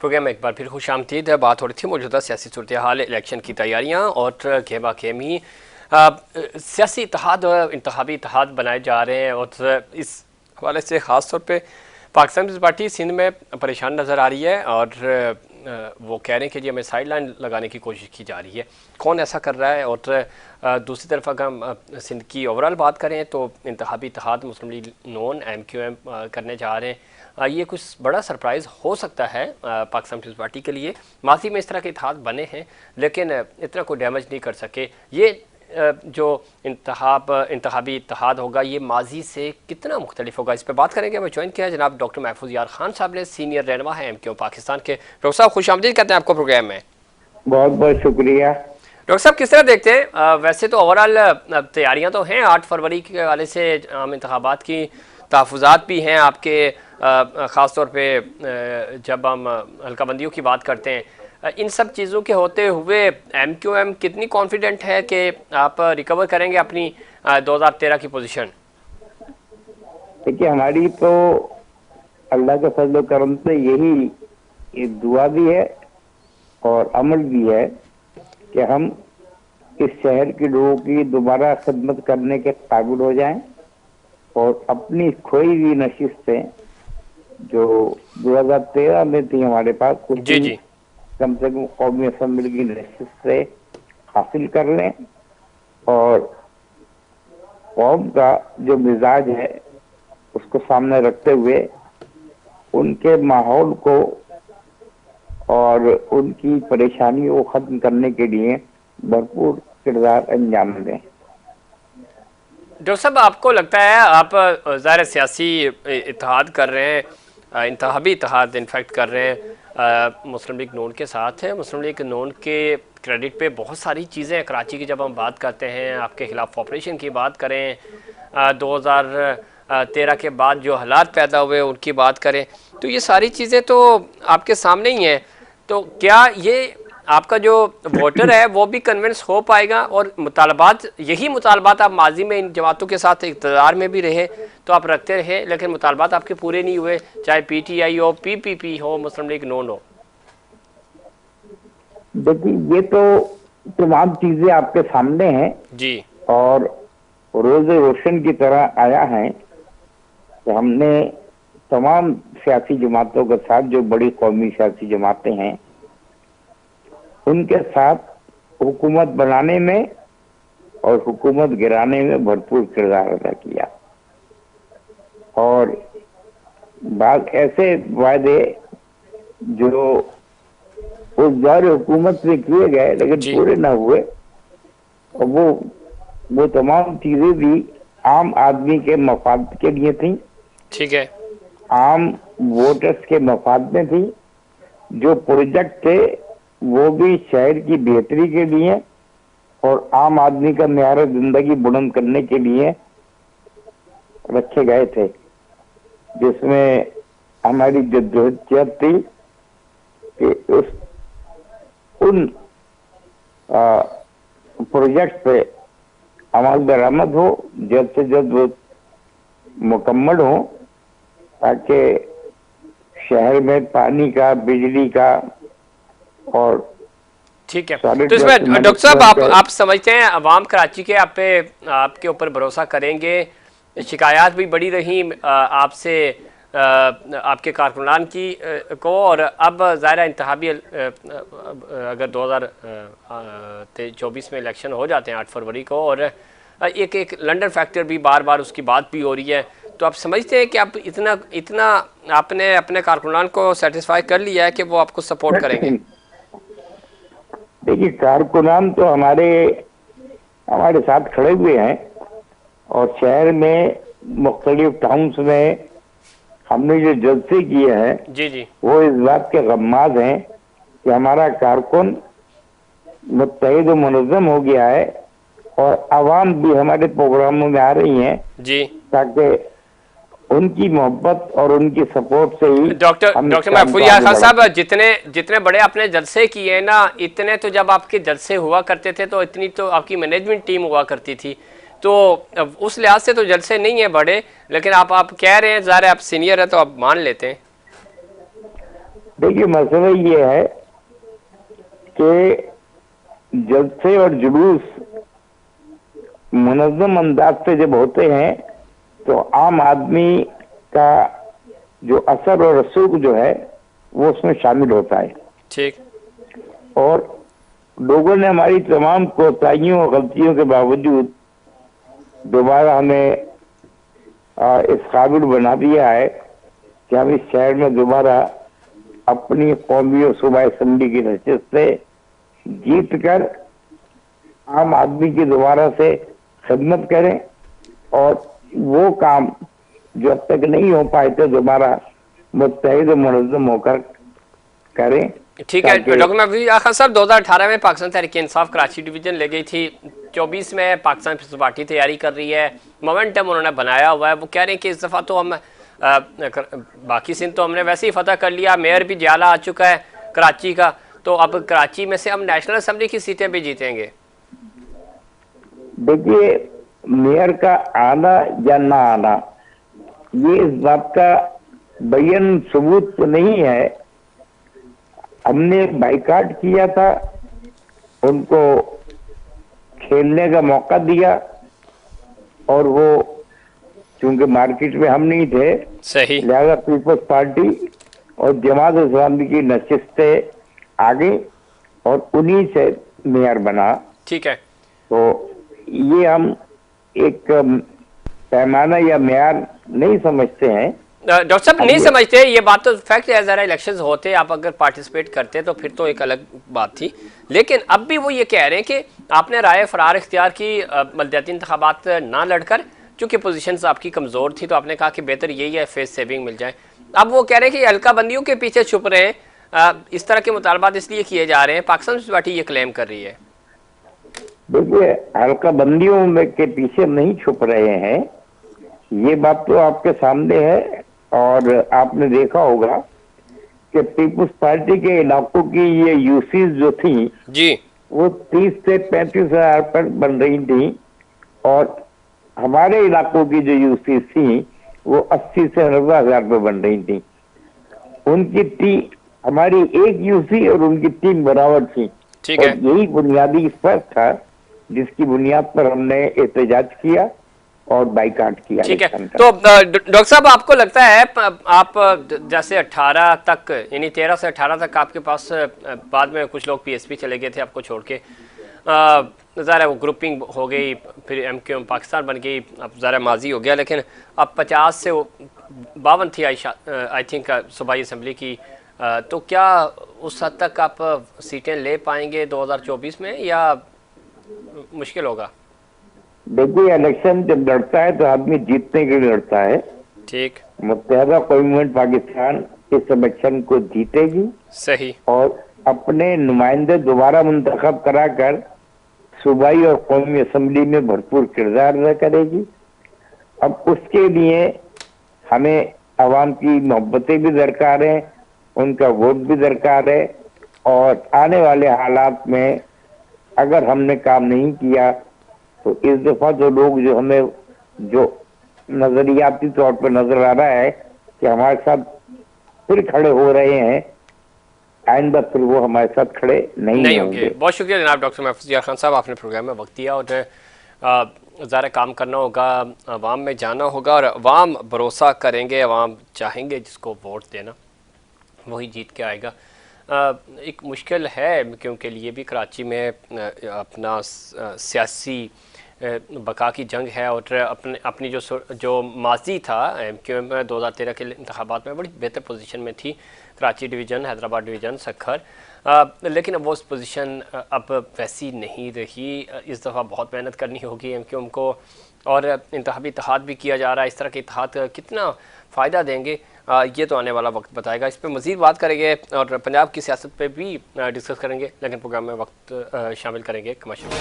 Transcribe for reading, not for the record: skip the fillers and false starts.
Programme में एक बार फिर खुशामदीद है। बात हो रही थी मौजूदा सियासी सूरत हाल, इलेक्शन की तैयारियां और खेमा खेमी सियासी इत्तेहाद और इंतखाबी इत्तेहाद बनाए जा रहे हैं। और इस हवाले से ख़ास तौर पे पाकिस्तान पीपल्स पार्टी सिंध में परेशान नज़र आ रही है और वो कह रहे हैं कि जी हमें साइड लाइन लगाने की कोशिश की जा रही है। कौन ऐसा कर रहा है? और दूसरी तरफ अगर हम सिंध की ओवरऑल बात करें तो इंतखाबी इत्तेहाद मुस्लिम लीग नून MQM करने जा रहे हैं। ये कुछ बड़ा सरप्राइज़ हो सकता है पाकिस्तान पीपल्स पार्टी के लिए। माजी में इस तरह के इत्तेहाद बने हैं लेकिन इतना कोई डैमेज नहीं कर सके। ये जो इंतखाबी इत्तेहाद होगा ये माजी से कितना मुख्तलिफ होगा, इस पर बात करेंगे। हमें ज्वाइन किया है जनाब डॉक्टर महफूज यार खान साहब ने, सीनियर रहनुमा है MQM पाकिस्तान के। डॉक्टर साहब खुशामदीद कहते हैं आपको प्रोग्राम में। बहुत बहुत शुक्रिया। डॉक्टर साहब किस तरह देखते हैं? वैसे तो ओवरऑल तैयारियां तो हैं, 8 फरवरी के हवाले से आम इंतखाबात की तहफ़्फ़ुज़ात भी हैं आपके, ख़ास तौर पे जब हम हल्काबंदियों की बात करते हैं। इन सब चीज़ों के होते हुए MQM कितनी कॉन्फिडेंट है कि आप रिकवर करेंगे अपनी 2013 की पोजीशन? देखिए, हमारी तो अल्लाह के फजल करम से यही दुआ भी है और अमल भी है कि हम इस शहर के लोगों की दोबारा खिदमत करने के काबिल हो जाएं और अपनी खोई हुई नशिश से जो 2013 में थी हमारे पास, जी जी कम से कम कौमी असम्बली की नशिश से हासिल कर लें और कौम का जो मिजाज है उसको सामने रखते हुए उनके माहौल को और उनकी परेशानियों को खत्म करने के लिए भरपूर किरदार अंजाम दें। डॉक्टर साहब, आपको लगता है आप ज़ाहिर सियासी इत्तेहाद कर रहे हैं, इंतखाबी इत्तेहाद इनफैक्ट कर रहे हैं मुस्लिम लीग नून के साथ है। मुस्लिम लीग नून के क्रेडिट पे बहुत सारी चीज़ें हैं। कराची की जब हम बात करते हैं, आपके ख़िलाफ़ ऑपरेशन की बात करें, 2013 के बाद जो हालात पैदा हुए उनकी बात करें, तो ये सारी चीज़ें तो आपके सामने ही हैं। तो क्या ये आपका जो वोटर है वो भी कन्विंस हो पाएगा? और मुतालबात, यही मुतालबात आप माजी में इन जमातों के साथ इक़्तिदार में भी रहे तो आप रखते रहे, लेकिन मुतालबात आपके पूरे नहीं हुए, चाहे PTI हो, PPP हो, मुस्लिम लीग नून हो। देखिए, ये तो तमाम चीजें आपके सामने हैं जी और रोज रोशन की तरह आया है कि हमने तमाम सियासी जमातों के साथ, जो बड़ी कौमी सियासी जमातें हैं, उनके साथ हुकूमत बनाने में और हुकूमत गिराने में भरपूर किरदार अदा किया और बाद ऐसे वायदे जो उस दौर हुकूमत से किए गए लेकिन पूरे न हुए, और वो तमाम चीजें भी आम आदमी के मफाद के लिए थी। ठीक है, आम वोटर्स के मफाद में थी। जो प्रोजेक्ट थे वो भी शहर की बेहतरी के लिए और आम आदमी का मेयार जिंदगी बुलंद करने के लिए रखे गए थे, जिसमें हमारी जद्दोजहद थी कि उन प्रोजेक्ट पे अमल दरामद हो, जल्द से जल्द वो मुकम्मल हो, ताकि शहर में पानी का, बिजली का और ठीक है। तो इसमें डॉक्टर साहब आप समझते हैं अवाम कराची के आपके ऊपर भरोसा करेंगे? शिकायत भी बड़ी रही आपसे, आपके कारकुनान की को, और अब ज़ाहिर इंतखाबी अगर 2024 में इलेक्शन हो जाते हैं 8 फरवरी को, और एक लंदन फैक्टर भी बार बार उसकी बात भी हो रही है, तो आप समझते हैं कि आप इतना आपने अपने कारकुनान को सेटिस्फाई कर लिया है कि वो आपको सपोर्ट करेंगे? देखिए, कारकुनान तो हमारे साथ खड़े हुए हैं और शहर में मुख्तलिफ टाउन्स में हमने जो जलसे किए हैं जी जी, वो इस बात के गम्माज हैं कि हमारा कारकुन मुत्तहिद और मुनज़्ज़म हो गया है और आवाम भी हमारे प्रोग्रामों में आ रही हैं जी, ताकि उनकी मोहब्बत और उनकी सपोर्ट से ही डॉक्टर महफूज यार खान साहब, जितने बड़े आपने जलसे किए हैं ना, इतने तो जब आपके जलसे हुआ करते थे तो इतनी तो आपकी मैनेजमेंट टीम हुआ करती थी, तो उस लिहाज से तो जलसे नहीं है बड़े, लेकिन आप कह रहे हैं, ज़ाहिर है आप सीनियर है तो आप मान लेते हैं। देखिए मसला ये है कि जलसे और जुलूस मुनज़्ज़म अंदाज से जब होते हैं तो आम आदमी का जो असर और रसूख जो है वो उसमें शामिल होता है। ठीक। और लोगों ने हमारी तमाम कोताहियों और गलतियों के बावजूद दोबारा हमें इस काबिल बना दिया है कि हम इस शहर में दोबारा अपनी कौमी और सूबाई असम्बली की नशिस्त से जीत कर आम आदमी की दोबारा से खिदमत करें और वो काम जो अब तक नहीं हो पाए थे दोबारा मुत्तहिद और मुनज़्ज़म होकर करें। ठीक है डॉक्टर महफूज खान साहब, 2018 में पाकिस्तान तहरीक इंसाफ कराची डिवीजन ले गई थी, 24 में पाकिस्तान पीपल्स पार्टी तैयारी कर रही है, मोमेंटम उन्होंने बनाया हुआ है। वो कह रहे हैं कि इस दफ़ा तो हम बाकी सिंध तो हमने वैसे ही फतह कर लिया, मेयर भी जाला आ चुका है कराची का, तो अब कराची में से हम नेशनल असम्बली की सीटें भी जीतेंगे। देखिए मेयर का आना या ना आना ये इस बात का बयान सबूत तो नहीं है। हमने बाइकाट किया था, उनको खेलने का मौका दिया और वो चूंकि मार्केट में हम नहीं थे, सही, लिहाजा पीपल्स पार्टी और जमात इस्लामी की नशिस्त से आगे और उन्हीं से मेयर बना। ठीक है, तो ये हम एक पैमाना या मेयार नहीं समझते हैं। डॉक्टर साहब नहीं समझते, ये बात तो फैक्ट है। ज़रा इलेक्शंस होते, आप अगर पार्टिसिपेट करते तो फिर तो एक अलग बात थी, लेकिन अब भी वो ये कह रहे हैं कि आपने राय फरार इख्तियार की बलदियाती इंतखाबात ना लड़कर, चूँकि पोजीशंस आपकी कमज़ोर थी तो आपने कहा कि बेहतर यही है फेस सेविंग मिल जाए। अब वो कह रहे हैं कि हल्का बंदियों के पीछे छुप रहे हैं, इस तरह के मुतालबात इसलिए किए जा रहे हैं, पाकिस्तान पीपल्स पार्टी ये क्लेम कर रही है। देखिए हल्का बंदियों में के पीछे नहीं छुप रहे हैं, ये बात तो आपके सामने है। और आपने देखा होगा कि पीपल्स पार्टी के इलाकों की ये यूसीज जो थी जी, वो 30 से 35 हजार पर बन रही थी और हमारे इलाकों की जो यूसीज थी वो 80 से 90 हजार पर बन रही थी। उनकी टीम, हमारी एक यूसी और उनकी टीम बराबर थी। ठीक है, यही बुनियादी फर्क था जिसकी बुनियाद पर हमने एहतजाज किया और बाइकाट किया। ठीक है, तो डॉक्टर साहब आपको लगता है आप जैसे 18 तक, यानी 13 से 18 तक आपके पास, बाद में कुछ लोग पीएसपी चले गए थे आपको छोड़ के, ज़रा वो ग्रुपिंग हो गई, फिर एमक्यूएम पाकिस्तान बन गई, अब ज़रा माजी हो गया, लेकिन अब 50 से 52 थी आई थिंक सूबाई असम्बली की, तो क्या उस हद तक आप सीटें ले पाएंगे 2024 में या मुश्किल होगा? देखिए इलेक्शन जब लड़ता है तो आदमी जीतने के लिए लड़ता है। ठीक, मुत्तहिदा कौमी पाकिस्तान इस इलेक्शन को जीतेगी, सही, और अपने नुमाइंदे दोबारा मुंतखब कराकर सूबाई और कौमी असम्बली में भरपूर किरदार अदा करेगी। अब उसके लिए हमें आवाम की मोहब्बतें भी दरकार है, उनका वोट भी दरकार है, और आने वाले हालात में अगर हमने काम नहीं किया तो इस दफा जो लोग जो हमें जो नजरियाती तौर पर नजर आ रहा है कि हमारे साथ फिर खड़े हो रहे हैं, आइंदा फिर वो हमारे साथ खड़े नहीं होंगे। बहुत शुक्रिया जनाब डॉक्टर महफूज खान साहब, आपने प्रोग्राम में वक्त दिया, और ज़रा काम करना होगा, अवाम में जाना होगा, और अवाम भरोसा करेंगे, अवाम चाहेंगे जिसको वोट देना वही जीत के आएगा। एक मुश्किल है क्योंकि लिए भी कराची में अपना सियासी बका की जंग है, और अपनी जो माजी था एमक्यूएम 2013 के इंतखाबात में बड़ी बेहतर पोजीशन में थी, कराची डिवीज़न, हैदराबाद डिवीज़न, सखर, लेकिन अब वो उस पोजीशन अब वैसी नहीं रही। इस दफ़ा बहुत मेहनत करनी होगी एमक्यूएम को, और इंतखाबी इत्तेहाद भी किया जा रहा है। इस तरह के इत्तेहाद कितना फ़ायदा देंगे ये तो आने वाला वक्त बताएगा। इस पर मज़ीद बात करेंगे और पंजाब की सियासत पे भी डिस्कस करेंगे, लेकिन प्रोग्राम में वक्त शामिल करेंगे कमर्शियल।